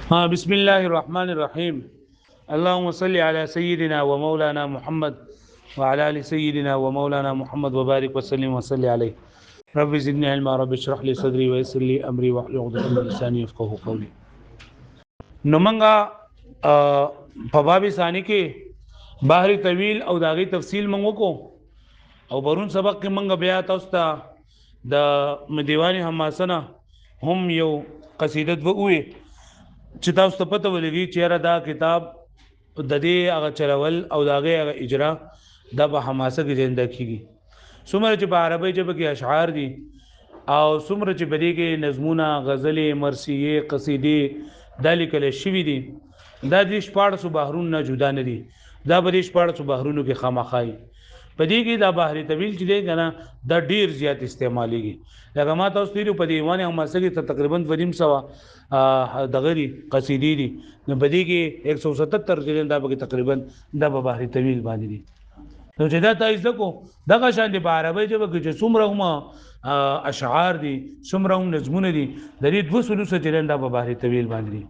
بسم الله الرحمن الرحيم. اللهم صل على سيدنا ومولانا محمد وعلى ال سيدنا ومولانا محمد وبارك وسلم وصل عليه. رب زدني علما، رب اشرح لي صدري ويسر لي امري واحلل عقدة من لساني يفقهوا قولي. نو منګه په باب ثاني کې بحر طویل او داغي تفصیل منغو کو او برون سبق کې منګه بیا تاسو ته د دیوان حماسنه هم یو قصیده وې چې تاسو ته پته ولګي چې دا کتاب د دې هغه چلول او داغه هغه اجرا د په حماسه کې زنده کیږي. څومره چې په عربی ژبه کې اشعار دي او څومره چې بدی کې نظمونه، غزلې، مرثیه، قصیدې د لیکل شوي دي، دا د شپاړسو بحرونو نه جدا نه دي. دا په دې شپاړسو بحرونو کې خامخای پدې کې دا بحر طویل چې دی کنه دا ډیر زیات استعماليږي. لکه ما تاسو ته په دیوانه حماسه کې تقریبا 250 دغری قصیدې دي، نو بدی کې 177 جلد دا به تقریبا د بحر طویل باندې دي. نو چې دا تاسو کو دغه شان دی په عربی ژبه کې چې څومره هم اشعار دي، څومره هم نظمونه دي، د دې 200 جلد د بحر طویل باندې دي.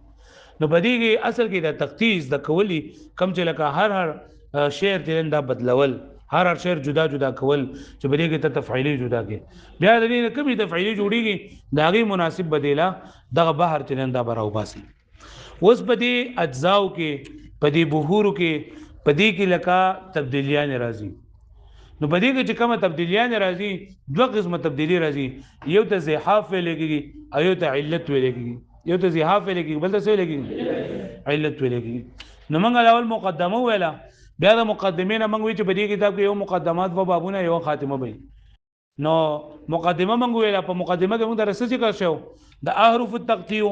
نو بدی کې اصل کې د تخصیص د کولی کم چې لکه هر شعر جلد بدلول، هر شعر جدا جدا کول چې بدی کې ته تفعیلی جدا کې بیا د دې کمی تفعیلی جوړیږي داغي مناسب بدیلا دغه بحر جلد براو باسي. اوس بدی اجزاو کې بدی بحور کې بدی کې لکه تبدیلیان راځي. نو بدی کې چې کومه تبدیلیان راځي دوه قسمه تبدیلی راځي، یو ته زحاف ویل کېږي او یو ته علت ویل کېږي. یو ته زحاف ویل کېږي بل ته څه ویل کېږي؟ علت ویل کېږي. نو موږ اول مقدمه ویلا، بیا د مقدمه نه موږ وی چې په دې کتاب کې یو مقدمات و بابونه یو خاتمه وي. نو مقدمه موږ ویلا، په مقدمه کې موږ درس ذکر شو د احرف التقطيع.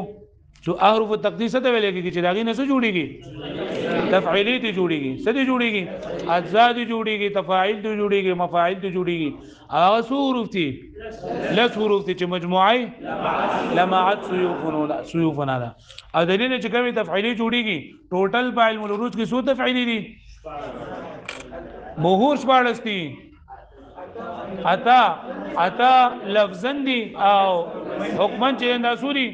جو احرف التقطيع څه ته ویل کېږي چې داغي نه څه جوړيږي؟ تفعیلی ته جوړيږي. څه ته جوړيږي؟ اجزاء ته جوړيږي، تفاعل ته جوړيږي، مفاعل ته جوړيږي. هغه حروف دي لس حروف دي چې مجموعي لمعت سيوفنا ده. او د دې نه چې کومه تفعیلی جوړيږي ټوټل په علم العروض کې څو تفعیلی دي؟ بهور شپاړس دي. اتا لفظن دي او حکمن چې انداسوري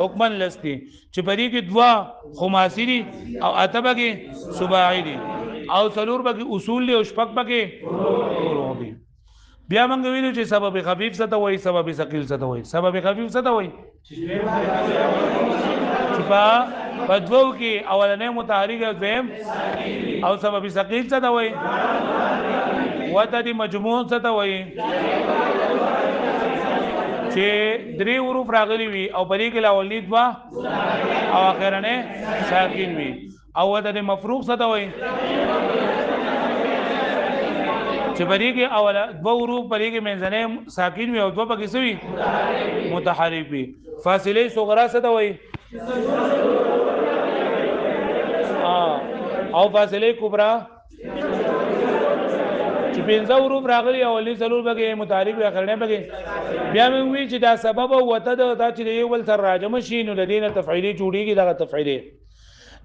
حکمن لستی چې پدې کې دوا خماسی دي او اته بګي سباعي دي او څلور بګي اصول دي او شپږ بګي فروع دي. بیا موږ ویلو چې سبب خفیف څه ته وایي، سبب ثقيل څه ته وایي. سبب خفیف څه ته وایي؟ چې په دوو کې اولنې متحرک او دویم او سبب ثقيل څه ته وایي؟ وته دي مجموع څه ته وایي؟ چې درې حروف راغلي وي او پرې کې لاولنی دوا او اخرنه ساکن وي. او وته د مفروق څه ته وایي؟ چې پرې کې اوله دوا حروف پرې کې منځنه ساکن وي او دوا پکې څه وي؟ متحرک وي. فاصله صغرا څه ته وایي؟ او فاصله کبرا چې پنځه حروف راغلي او لې څلور بګي متحرک وي اخرنه بګي. بیا موږ وی چې دا سبب وته دا چې یو ول تر راجم شي نو د دینه تفعیلی جوړیږي دا تفعیلی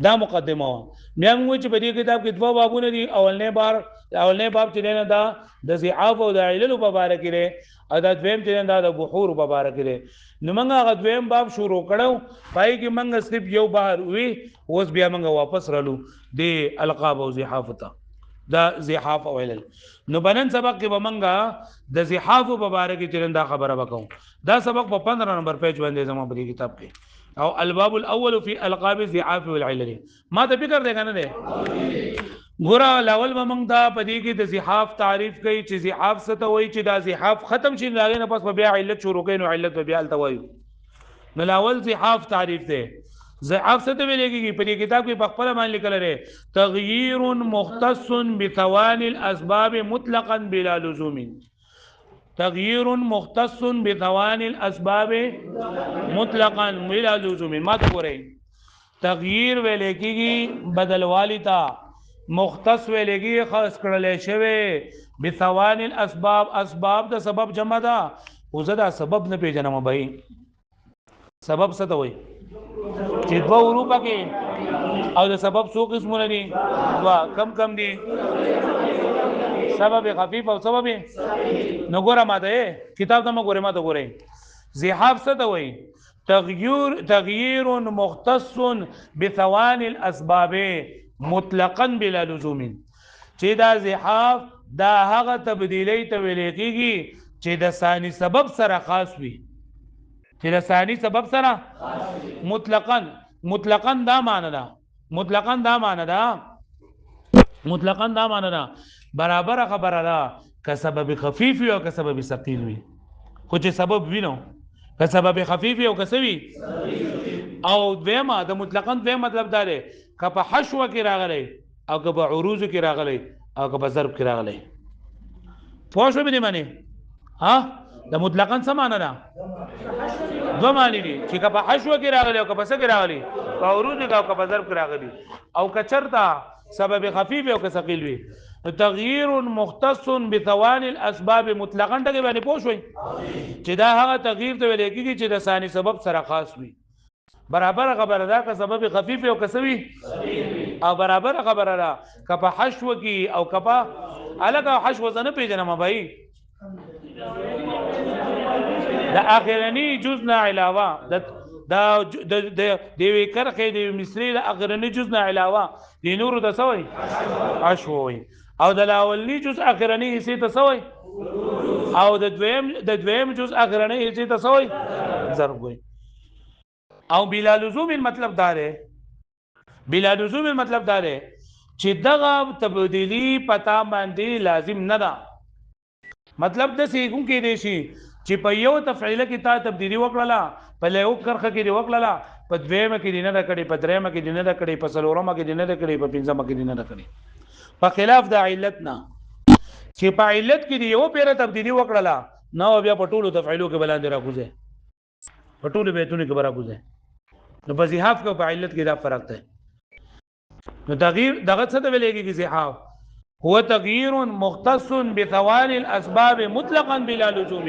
دا مقدمه و. بیا موږ چې په دې کتاب کې دوه بابونه دي. اولنې باب چې نه دا د زعاف او د علل په اړه کې لري او دا دویم چې دا د بحور په اړه کې لري. نو موږ هغه دویم باب شروع کړو، پای کې موږ صرف یو بحر وی. اوس بیا موږ واپس رالو د القاب او زحاف ته دا زحاف او علل. نو بنن سبق کې بمنګا د زحاف په اړه کې چرنده خبره وکاو. دا سبق په 15 نمبر پیج باندې زموږ په کتاب کې او الباب الاول فی القاب الزحاف والعلل. ما ته فکر دی کنه دی ګور الاول بمنګ دا په دې کې د زحاف تعریف کوي چې زحاف څه ته وایي. چې دا زحاف ختم شي لاغې نه پس بیا علت شروع کین او علت بیا التوایو. نو الاول زحاف تعریف ده. زحاف څه ته ویل کېږي؟ په دې کتاب کې په خپل باندې لیکل لري تغییر مختص بثواني الاسباب مطلقا بلا لزوم. تغییر مختص بثواني الاسباب مطلقا بلا لزوم. ما ته ګورئ تغییر ویل کېږي بدلوالی تا، مختص ویل کېږي خاص کړل شوی بثواني الاسباب. اسباب د سبب جمع ده او زه دا سبب نه پیژنم. به سبب څه ته وایي؟ چې دوه حروف کې او د سبب څو قسمونه دي؟ دوا. کم دي؟ سبب خفیف او سبب نو ګوره ماته کتاب ته مګوره ماته ګوره زحاف څه ته وایي؟ تغيير مختص بثواني الاسباب مطلقا بلا لزوم. چې دا زحاف دا هغه تبدیلی ته ویل کېږي چې د ثاني سبب سره خاص وي، چې د ثاني سبب سره مطلقاً دا معنی ده، مطلقاً دا معنی ده برابر خبره ده که سبب خفیف وي او که سبب ثقیل وي. خو چې سبب وینو که سبب خفیف وي او که څه وي. او دویمه د مطلقاً دویم مطلب دا دی که په حشوه کې راغلی او که په عروضو کې راغلی او که په ضرب کې راغلی. پوه شو مې دې معنی؟ د مطلقاً څه معنی ده؟ دو معنی دي چې که په حشوه کې راغلی او که په څه کې راغلی، په عروضو کې او که په ضرب کې راغلی، او که چرته سبب خفیف او که ثقیل وي. تغییر مختص بثواني الاسباب مطلقاً ټکی باندې پوه شوي چې دا هغه تغییر ته ویل کېږي چې د ثاني سبب سره خاص وي. برابر خبره ده که سبب خفیف او که څه وي، او برابر خبره ده که په حشوه کې او که په الګ حشوه زنه پیژنم بھائی د اخرنی جز نه علاوه د وی کرخه د مصری د اخرنی جز نه علاوه د نور د سوی حشوه او د اولنی جز اخرنی حصے ته سوی او د دویم جز اخرنی حصے ته سوی ضرب وي. او بلا لزوم مطلب دا دی، بلا لزوم مطلب دا دی چې دغه تبدیلی پتا باندې لازم نه ده. مطلب د سیګون کې دی شي چې په یو تفعیله کې تا تبدیلی وکړه، په یو کرخه کې دی وکړه، په دویمه کې دی نه ده کړې، په دریمه کې دی نه ده کړې، په څلورمه کې دی نه ده کړې، په پنځمه کې دی نه ده کړې. په خلاف د علت نه چې په علت کې دی یو پیره تبدیلی وکړه نو بیا په ټولو تفعیلو کې بلاندې راکوځي، په ټولو بیتونو کې راکوځي. نو په زحاف کې په علت کې دا فرق دی. نو تغییر دغه څه ته ویل کېږي زحاف هو تغییر مختص بثواني الاسباب مطلقا بلا لزوم.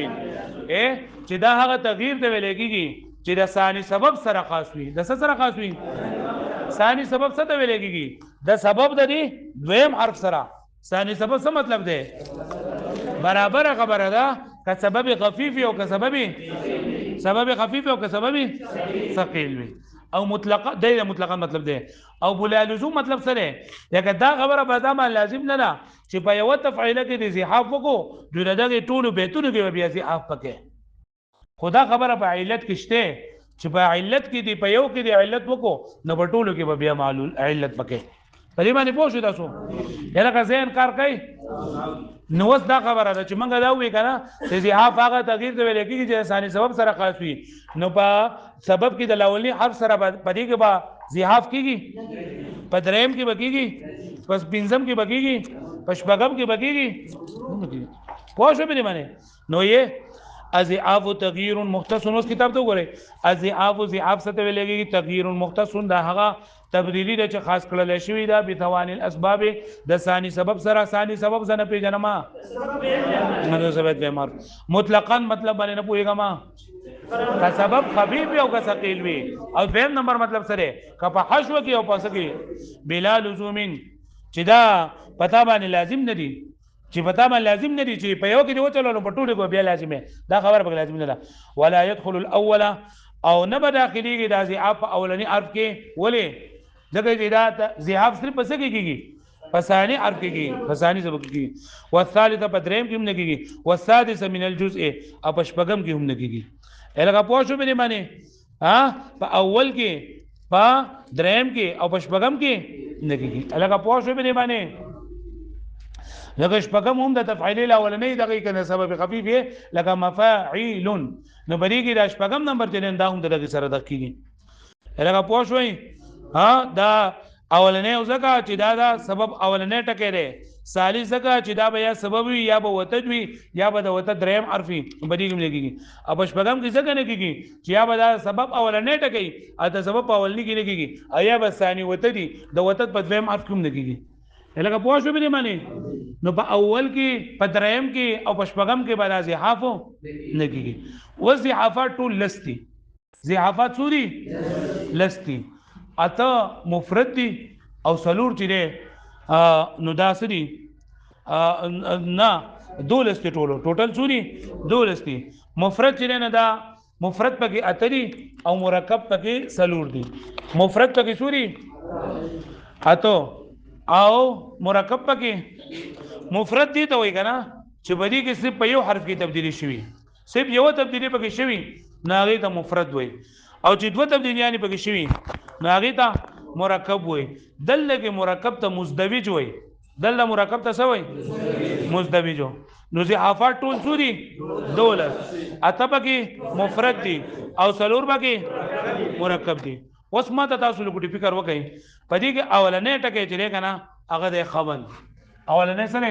چې دا هغه تغییر ته ویل کېږي چې د ثاني سبب سره خاص وي. د څه سره خاص وي؟ ثاني سبب څه ته ویل کېږي؟ د سبب د دې دویم حرف سره. ثاني سبب څه مطلب دی؟ برابر خبره ده که سبب خفیف او که سبب خفیف او که سبب ثقیل وي. او مطلقاً د مطلقاً مطلب دی. او بلا لزوم مطلب څه دی؟ لکه دا خبره به دا لازم نه ده چې په یو تفعیله کې د زحاف وکړو نو دغه ټولو بیتونو کې بیا زحاف پکې. خدا خبره په علت کې شته چې په علت کې دی په یو کې دی علت وکړو نو په ټولو کې بیا معلول علت پکې. په دې باندې پوه شو تاسو؟ یاره که ذهن کار کوي نو اوس دا خبره ده چې موږ دا وی کنه چې زحاف هغه تغییر ته ویل کېږي چې ثاني سبب سره خاص وي. نو په سبب کې د اولنی حرف سره په دې کې به زحاف کېږي، په دریم کې به کېږي، په پنځم کې به کېږي، په شپږم کې به کېږي. پوه شو په دې باندې؟ نو یې الزحاف تغییر مختص. اوس کتاب ته وګورئ. الزحاف زحاف څه ته ویل کېږي؟ تغییر مختص دا هغه تبدیلی ده چې خاص کړل شوی دا بثواني الاسباب د ثاني سبب سره. ثاني سبب زنه پیژنما نو سبب بیمار مطلقاً مطلب باندې نه پوهیږم که سبب خفیف او که ثقیل وي. او دویم نمبر مطلب سره که په حشوه کې او پس کې بلا لزوم چې دا پتا باندې لازم نه دي، چې پتا باندې لازم نه دي چې په یو کې دی وچلو په ټولو کې بیا لازمه. دا خبره به لازم نه ده. ولا يدخل الاول او نه به داخليږي دا زحاف اولنی حرف کې. ولې؟ ځکه چې دا زحاف صرف پس کېږي په ثاني حرف کې، په ثاني سبب کې، والثالثه په دریم کې هم نه کېږي، والسادسه من الجزء او په شپږم کې هم نه کېږي. الګا پوه شو به معنی؟ په اول کې، په دریم کې او په شپږم کې نه کېږي. الګا پوه شو به معنی؟ لکه شپږم هم د تفعیل الاولنی دغه کنه سبب خفیف لکه مفاعیل نو بریږي د شپږم نمبر چې دا هم دغه سره د کېږي. الګا پوه شوي؟ دا اولنې او زکه چې دا سبب اولنې ټکې ده، ثالث زکه چې دا به یا سبب وي یا به وتد وي یا به د وتد دریم حرفي بدیګم لګيږي. او شپږم کې څنګه نه کېږي چې یا به دا سبب اولنې ټکې او د سبب اولنې کې نه کېږي یا به ثاني وتدي د وتد په دویم حرف کې نه کېږي. لکه پوه شو به معنی؟ نو په اول کې، په دریم کې او په شپږم کې به زحاف نه کېږي. و زحافات ټول لستی، زحافات سوري لستی اته مفرد دي او سلور چې ده نو دا سدي نه دولس ټولو ټوټل سوري دولس دي. مفرد چې نه دا مفرد پکې اتری او مرکب پکې سلور دي. مفرد پکې سوري اته او مرکب پکې مفرد دي ته وای کنه چې بدی کې صرف په یو حرف کې تبدیلی شوی صرف یو تبدیلی پکې شوی ناغه ته مفرد وای او چې دوه تبدیلیان پکې شوی ناغه ته مرکب وای. دله کې مرکب ته مزدوج وای دله مرکب ته څه وای مزدوج. نو ضعافات ټول سوري دولس اته پکې مفرد دي او سلور پکې مرکب دي. اوس ما ته تاسو لږ فکر وکړئ په دې کې اولنې ټکی چې لري کنه هغه د خبن اولنې سره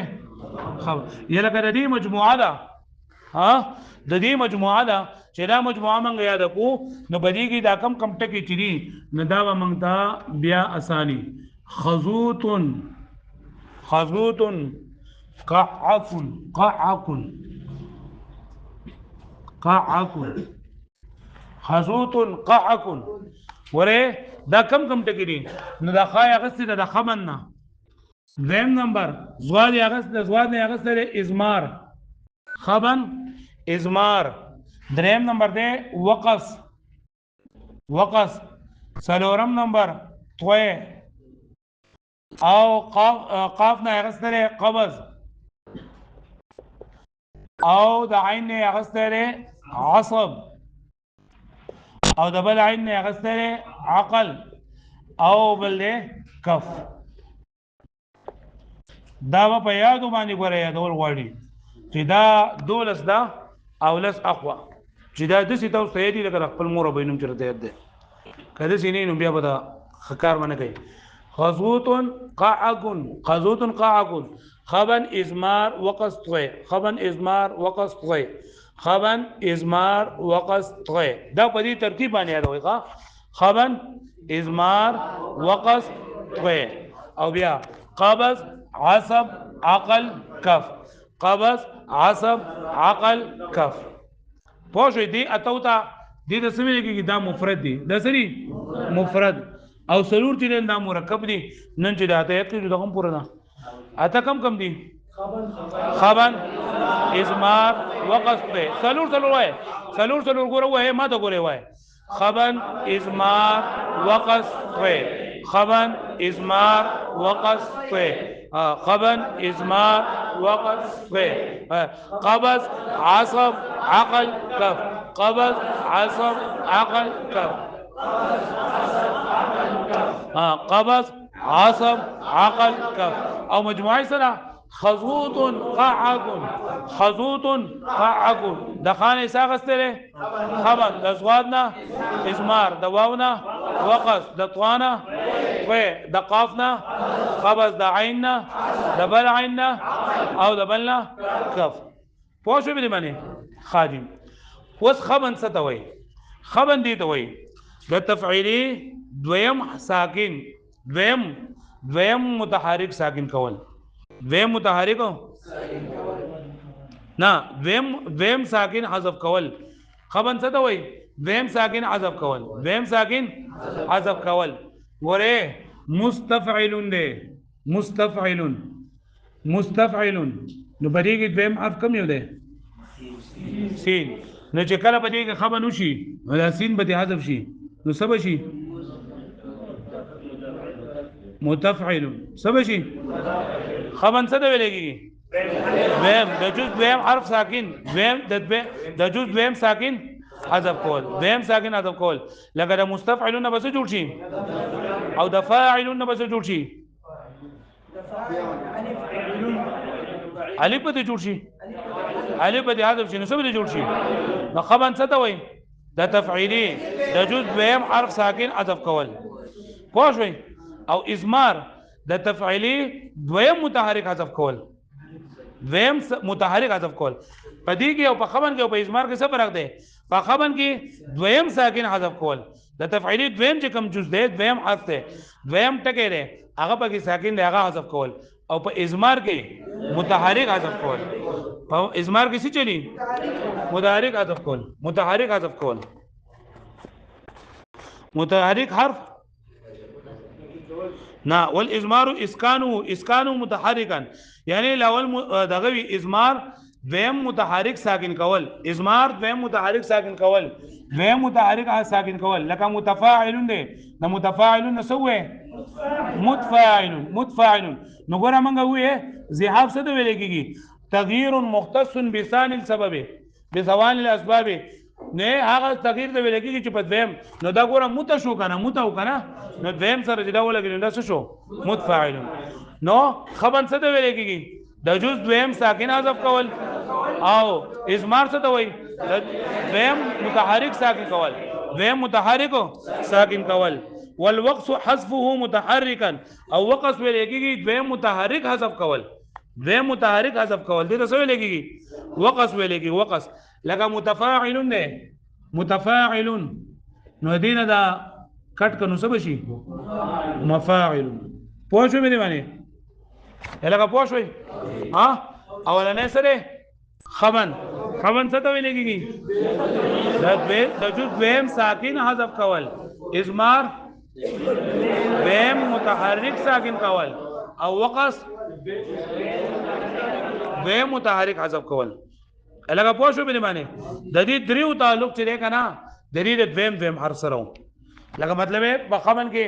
خبن یله کړه دې مجموعه ده ها د دې مجموعه ده چې دا مجموعه مونږ یاد کو نو بدی کې دا کم ټکی چي نه دا مونږ ته بیا اساني خزوتن خزوتن قعقن قعقن قعقن خزوتن قعقن وره دا کم ټکی دي نو دا خای اغست د خمن نه. دویم نمبر زواد اغست زواد نه اغست ازمار خبن ازمار. دریم نمبر ده وقص وقص. سلورم نمبر طوی او قاف نه اغست قبض او د عین نه اغست عصب او د بل عین نه اغست عقل او بل کف. دا په یادو باندې غوړې یادول غواړي چې دا دولس دا او لس اقوا چې دا د سیتو سیدی لکه خپل مور بینم چرته یاد ده کله سینې نو بیا به دا خکار باندې کوي. خزوتن قاعقن خزوتن قاعقن خبن ازمار وقص طوی خبن ازمار وقص طوی خبن ازمار وقص طوی. دا په دې ترتیب باندې یاد وي ښا خبن ازمار وقص طوی او بیا قبض عصب عقل کف قبض عصب عقل کف. پوه دی اتوتا دې د سمې کې دا مفرد دي د سری مفرد او سلور چې دا مرکب دي نن چې دا ته کې دغه پوره ده اته کم دي خبن ازمار وقص سلور وای سلور ګوره وای ما ته ګوره وای خبن ازمار وقص خبن ازمار وقص خبن ازمار وقص قبض عصب عقل كف قبض عصب عقل كف قبض عصب عقل كف. او مجموعه سره خزوط قعقن خزوط قعقن د خانه ساغستره خبن د زوادنا ازمار د واونا وقص د طوانا و د قافنا قبض د عیننا د بل عیننا او د بلنا کف. پوه شو به معنی خادم. وس خبن ستوي خبن دي توي د تفعیلی دویم ساکن دویم متحرک ساکن کول دویم متحرک نه دویم ساکن حذف کول خبن څه ته وای دویم ساکن حذف کول دویم ساکن حذف کول. ګوره مستفعلون ده مستفعلون نو بری کې دویم حرف کم یو ده سین. نو چې کله پدې کې خبر نشي نو سین به حذف شي نو سبا شي متفعلون سبا شي خبن څه دی ویلېږي دویم د جز دویم حرف ساکن دویم د جز دویم ساکن حذف کول دویم ساکن حذف کول لکه د مستفعلون به څه جوړ شي او د فاعلون به څه جوړ شي الف به جوړ شي الف به حذف شي نو څه به جوړ شي نو خبن څه ته وایي د تفعیلی د جز دویم حرف ساکن حذف کول. پوه شئ. او ازمار د تفعیلی دویم متحرک حذف کول دویم متحرک حذف کول. په دې کې او په خبن کې او په ازمار کې څه فرق دی؟ په خبن کې دویم ساکن حذف کول د تفعیلی دویم چې کوم جز دی دویم حرف دی دویم ټکی دی هغه په کې ساکن دی هغه حذف کول او په ازمار کې متحرک حذف کول. په ازمار کې څه چلی متحرک حذف کول متحرک حذف کول متحرک حرف نا والازمار اسکانو متحرکا یعنی لاول دغه ازمار دویم متحرک ساکن کول ازمار دویم متحرک ساکن کول دویم متحرک ساکن کول لکه متفاعلون دی د متفاعلون سوې متفاعلون نو ګوره مونږ وې زحاف څه ته ویل کېږي تغییر مختص بثاني السبب بثواني الاسباب نه هغه تغییر ته ویل کېږي چې په دویم نو دا ګوره مت شو کنه مت او کنه نو دویم سره چې دا ولګي نو څه شو متفاعلون نو خبر څه ته ویل کېږي د جز دویم ساکن حذف کول او ازمار څه ته وایي دویم متحرک ساکن کول دویم متحرک ساکن کول والوقص حذفه متحركا او وقص ویل کېږي دویم متحرک حذف کول دویم متحرک حذف کول دې څه ویل کېږي وقص ویل کېږي وقص لکه متفاعل نه متفاعل نو دینه دا کټ کنو څه بشي مفاعل پوه شو مې باندې لکه پوه شوي ها اولنې سره خبن څه ته ویل کېږي د جز دویم ساکن حذف کول ازمار دویم متحرک ساکن کول او وقص دویم متحرک حذف کول لکه پوه شو باندې د دې دریو تعلق چې دی کنه د دې دویم حرف سره لکه مطلب په خبن کې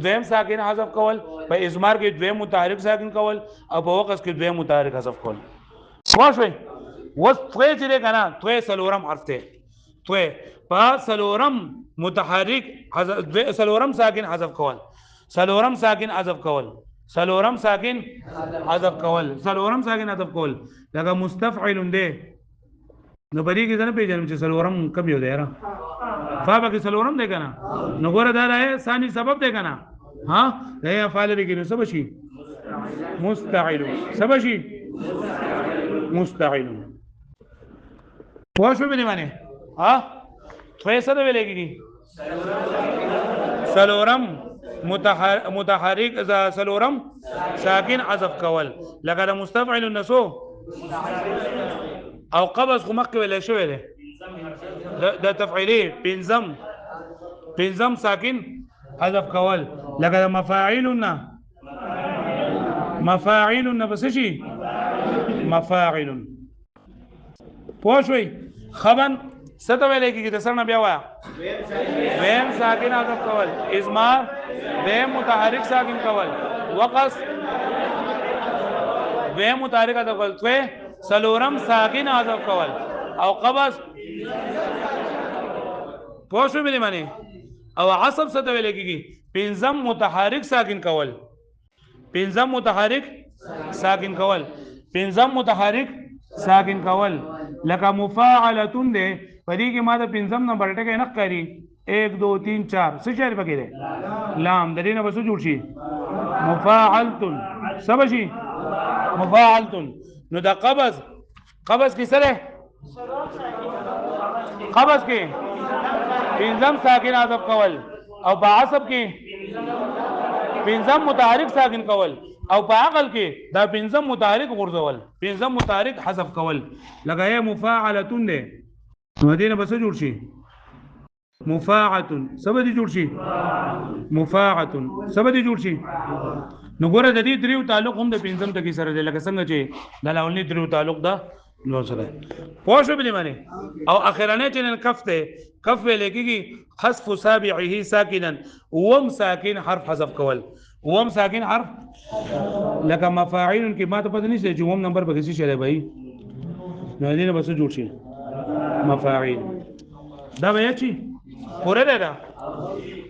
دویم ساکن حذف کول په ازمار کې دویم متحرک ساکن کول او په وقص کې دویم متحرک حذف کول پوه شوي وس توی چې دی کنه توی سلورم حرف دی توی په سلورم متحرک سلورم ساکن حذف کول سلورم ساکن حذف کول سلورم ساکن حذف کول لکه مستفعل دی نو پدې کې څنګه پیژنم چې سلورم کم یو دی را فا کې سلورم دی کنه نو ګوره دا راي ثاني سبب دی کنه ها دا افعال لري کې سبب شي مستعل سبب شي مستعل پوه شو به معنی ها فیصله ده ویلې کېږي سلورم متحرک سلورم ساکن حذف کول لکه د مستفعل النسو او قبض خو مخکې ویل شوی دی د تفعیلی پنځم ساکن حذف کول لکه د مفاعلن بس شي مفاعل پوه شوي خبن څه ته ویل کېږي د سر نه بیا وایه دویم ساکن حذف کول ازمار دویم متحرک ساکن کول وقص دویم متحرک حذف کول توی سلورم ساکن حذف کول او قبض پوه شو مې معنی او عصب څه ته ویل کېږي پنځم متحرک ساکن کول لکه مفاعلتون دی پدې کې ما د پنځم نمبر ټکی نه ښکاري 1 2 3 4 څه شی پکې دی لام د دې نه بس جوړ شي مفاعلتون سبا شي مفاعلتون نو دا قبض کې سره قبض کې پنځم ساکن حذف کول او په عصب کې پنځم متحرک ساکن کول او په عقل کې دا پنځم متحرک غورځول پنځم متحرک حذف کول لکه یې مفاعلتون دی نو دې نه بس جوړ شي مفاعتون سبا دي جوړ شي نو ګوره د دې دریو تعلق هم د پنځم ټکی سره دی لکه څنګه چې د لاولني دریو تعلق دا نو سره پوه شو بلی معنی او اخرانه چې کف ته کف ویل کېږي حذف سابعه ساکنا وم ساکن حرف حذف کول وم ساکن حرف لکه مفاعل کې ما ته پته نشته چې وم نمبر به څه شي بھائی نو دې نه بس جوړ شي مفاعل دا به چی پوره ده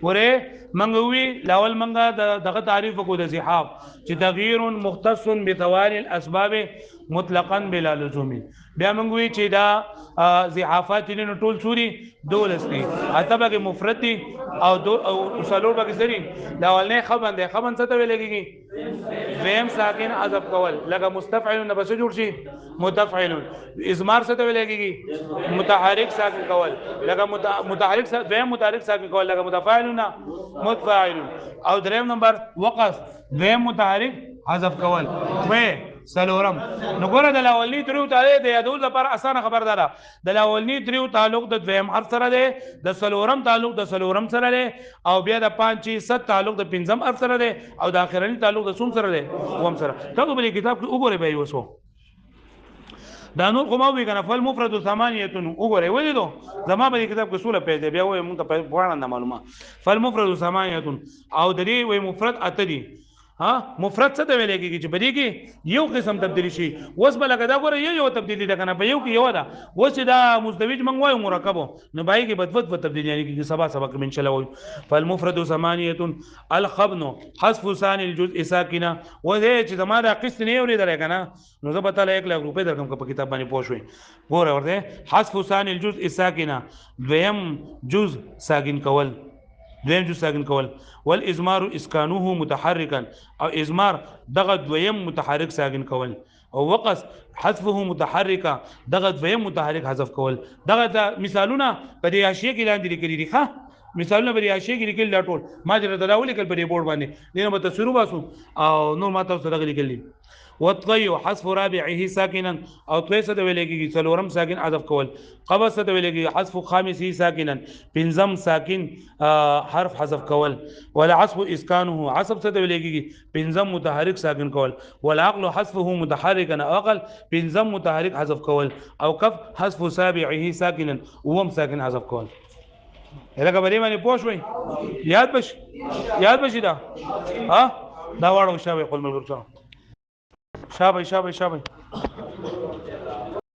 پوره منغوي لاول منغا دغه تعریف کو د زحاف چې تغییر مختص بثواني الاسباب مطلقا بلا لزوم بیا منغوي چې دا زحافات لنو ټول سوري دولس دي اتبه کې مفرد دي او سلور به سری دا ولنه خبن څه ته ویل کېږي دویم ساکن حذف کول لکه مستفعل نه بس جوړ شي متفعل ازمار څه ته ویل کېږي متحرک ساکن کول لکه متحرک دویم متحرک ساکن کول لکه متفاعل او دریم نمبر وقص دویم متحرک حذف کول سلورم نو ګوره د لاولني دریو تعلق د یادول لپاره اسانه خبر ده د لاولني دریو تعلق د دویم حرف سره ده د سلورم تعلق د سلورم سره ده او بیا د 5 7 تعلق د پنځم حرف سره ده او د اخرنی تعلق د سوم سره ده وم سره تاسو بل کتاب کې وګورئ به وسو دا نور خو ما وی کنه فالمفرد ثمانیه وګوره ولې دو زما په کتاب کې سوله پیدا بیا وای مونږ ته په معلومه فالمفرد ثمانیه او د دې وای مفرد اته دي ها مفرد څه ته ویل کېږي چې بدی کې یو قسم تبدیلی شي وس بل کدا ګوره یو تبدیلی ده کنه په یو کې یو ده وس دا مزدوج من وای مرکب نو بای کې بدبد تبدیلی یعنی کې سبا سبق من چلو فالمفرد ثمانیه الخبن حذف ثاني الجزء ساکنه و دې چې زما دا قسط نه یوري درې کنه نو زه به تعالی 1 لک روپے درکم په کتاب باندې پوښوي ګوره ورته حذف ثاني الجزء ساکنه دویم جزء ساکن کول دویم جزء ساکن کول والازمار اسکانه متحرکا او ازمار دغه دویم متحرک ساکن کول او وقص حذفه متحرکا دغه دویم متحرک حذف کول دغه مثالونه په دې حاشیه کې لاندې لیکلي دي ښه مثالونه په دې حاشیه کې لیکل لا ټول ما درته دا ولیکل په دې بورډ باندې دینه به تصویر واسو او نور ما تاسو دغه لیکلي والطي حذف رابعه ساكنا او طي څه ویل کېږي څلورم ساکن حذف کول قبض څه ویل کېږي حذف خامسه ساکنا پنځم ساکن حرف حذف کول ولا حذف اسكانه عصب څه ویل کېږي پنځم متحرک ساکن کول والعقل حذفه متحركا او اقل پنځم متحرک حذف کول او کف حذف سابعه ساکنا وهم ساکن حذف کول هغه باندې باندې پوښوي یاد بشي دا ها دا واړو شابه خپل ملګرو شابه